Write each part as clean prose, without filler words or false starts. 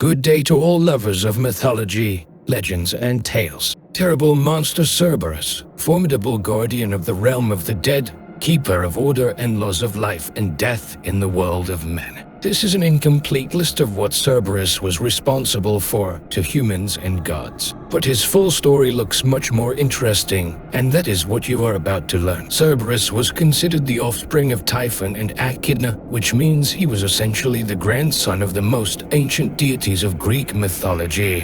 Good day to all lovers of mythology, legends, and tales. Terrible monster Cerberus, formidable guardian of the realm of the dead, keeper of order and laws of life and death in the world of men. This is an incomplete list of what Cerberus was responsible for to humans and gods. But his full story looks much more interesting, and that is what you are about to learn. Cerberus was considered the offspring of Typhon and Echidna, which means he was essentially the grandson of the most ancient deities of Greek mythology.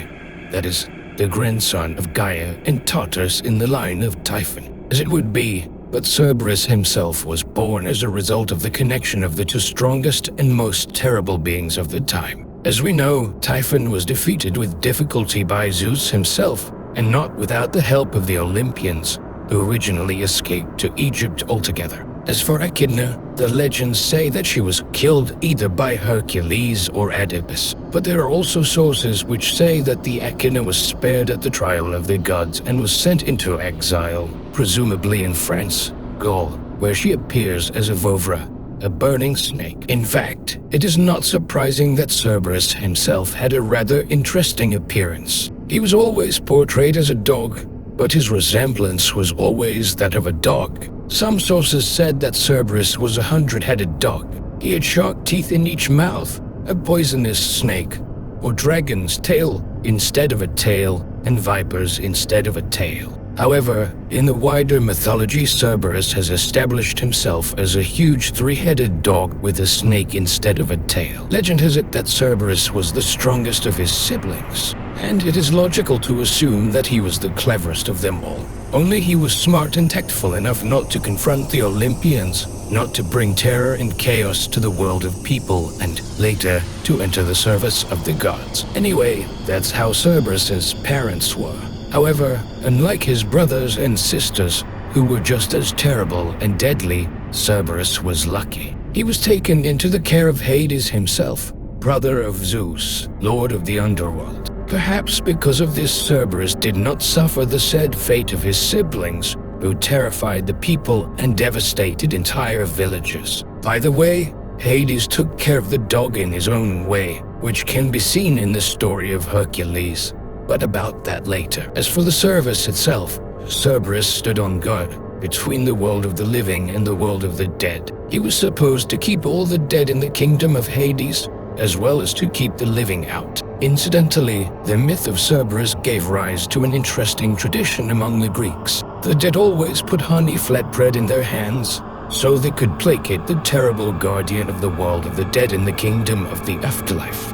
That is, the grandson of Gaia and Tartarus in the line of Typhon, as it would be. But Cerberus himself was born as a result of the connection of the two strongest and most terrible beings of the time. As we know, Typhon was defeated with difficulty by Zeus himself, and not without the help of the Olympians, who originally escaped to Egypt altogether. As for Echidna, the legends say that she was killed either by Hercules or Oedipus, but there are also sources which say that the Echidna was spared at the trial of the gods and was sent into exile, presumably in France, Gaul, where she appears as a Vovra, a burning snake. In fact, it is not surprising that Cerberus himself had a rather interesting appearance. He was always portrayed as a dog, but his resemblance was always that of a dog. Some sources said that Cerberus was a 100-headed dog. He had shark teeth in each mouth, a poisonous snake, or dragon's tail instead of a tail, and vipers instead of a tail. However, in the wider mythology, Cerberus has established himself as a huge 3-headed dog with a snake instead of a tail. Legend has it that Cerberus was the strongest of his siblings, and it is logical to assume that he was the cleverest of them all. Only he was smart and tactful enough not to confront the Olympians, not to bring terror and chaos to the world of people, and later to enter the service of the gods. Anyway, that's how Cerberus's parents were. However, unlike his brothers and sisters, who were just as terrible and deadly, Cerberus was lucky. He was taken into the care of Hades himself, brother of Zeus, lord of the underworld. Perhaps because of this, Cerberus did not suffer the said fate of his siblings, who terrified the people and devastated entire villages. By the way, Hades took care of the dog in his own way, which can be seen in the story of Hercules. But about that later. As for the service itself, Cerberus stood on guard between the world of the living and the world of the dead. He was supposed to keep all the dead in the kingdom of Hades, as well as to keep the living out. Incidentally, the myth of Cerberus gave rise to an interesting tradition among the Greeks. The dead always put honey flatbread in their hands, so they could placate the terrible guardian of the world of the dead in the kingdom of the afterlife.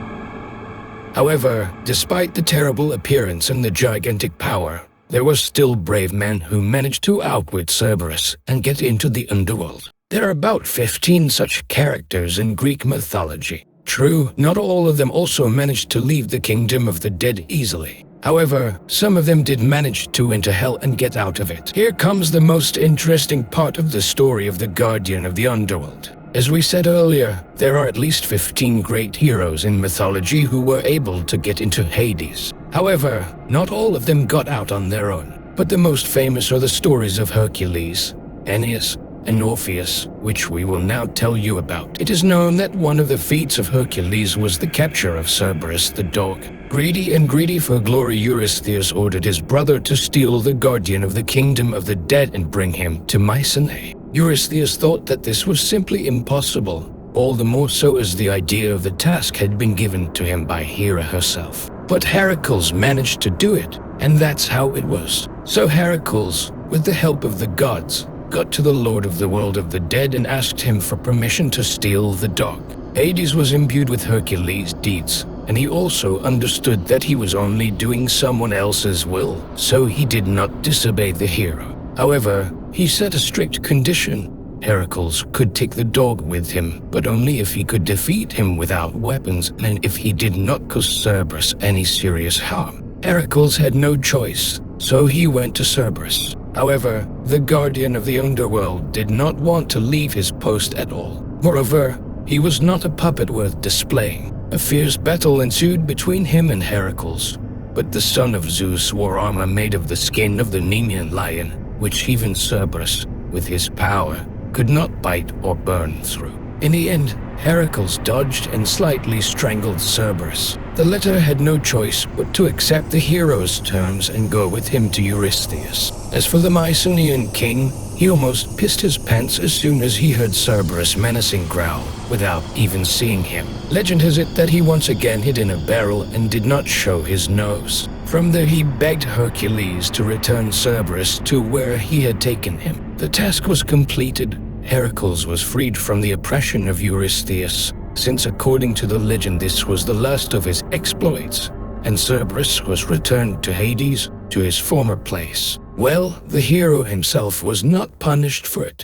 However, despite the terrible appearance and the gigantic power, there were still brave men who managed to outwit Cerberus and get into the underworld. There are about 15 such characters in Greek mythology. True, not all of them also managed to leave the kingdom of the dead easily. However, some of them did manage to enter hell and get out of it. Here comes the most interesting part of the story of the guardian of the underworld. As we said earlier, there are at least 15 great heroes in mythology who were able to get into Hades. However, not all of them got out on their own. But the most famous are the stories of Hercules, Aeneas, and Orpheus, which we will now tell you about. It is known that one of the feats of Hercules was the capture of Cerberus the dog. Greedy for glory, Eurystheus ordered his brother to steal the guardian of the kingdom of the dead and bring him to Mycenae. Eurystheus thought that this was simply impossible, all the more so as the idea of the task had been given to him by Hera herself. But Heracles managed to do it, and that's how it was. So Heracles, with the help of the gods, got to the Lord of the world of the dead and asked him for permission to steal the dog. Hades was imbued with Hercules' deeds, and he also understood that he was only doing someone else's will, so he did not disobey the hero. However, he set a strict condition. Heracles could take the dog with him, but only if he could defeat him without weapons and if he did not cause Cerberus any serious harm. Heracles had no choice, so he went to Cerberus. However, the guardian of the underworld did not want to leave his post at all. Moreover, he was not a puppet worth displaying. A fierce battle ensued between him and Heracles, but the son of Zeus wore armor made of the skin of the Nemean lion, which even Cerberus, with his power, could not bite or burn through. In the end, Heracles dodged and slightly strangled Cerberus. The latter had no choice but to accept the hero's terms and go with him to Eurystheus. As for the Mycenaean king, he almost pissed his pants as soon as he heard Cerberus' menacing growl, without even seeing him. Legend has it that he once again hid in a barrel and did not show his nose. From there he begged Hercules to return Cerberus to where he had taken him. The task was completed. Heracles was freed from the oppression of Eurystheus, since according to the legend this was the last of his exploits, and Cerberus was returned to Hades, to his former place. Well, the hero himself was not punished for it.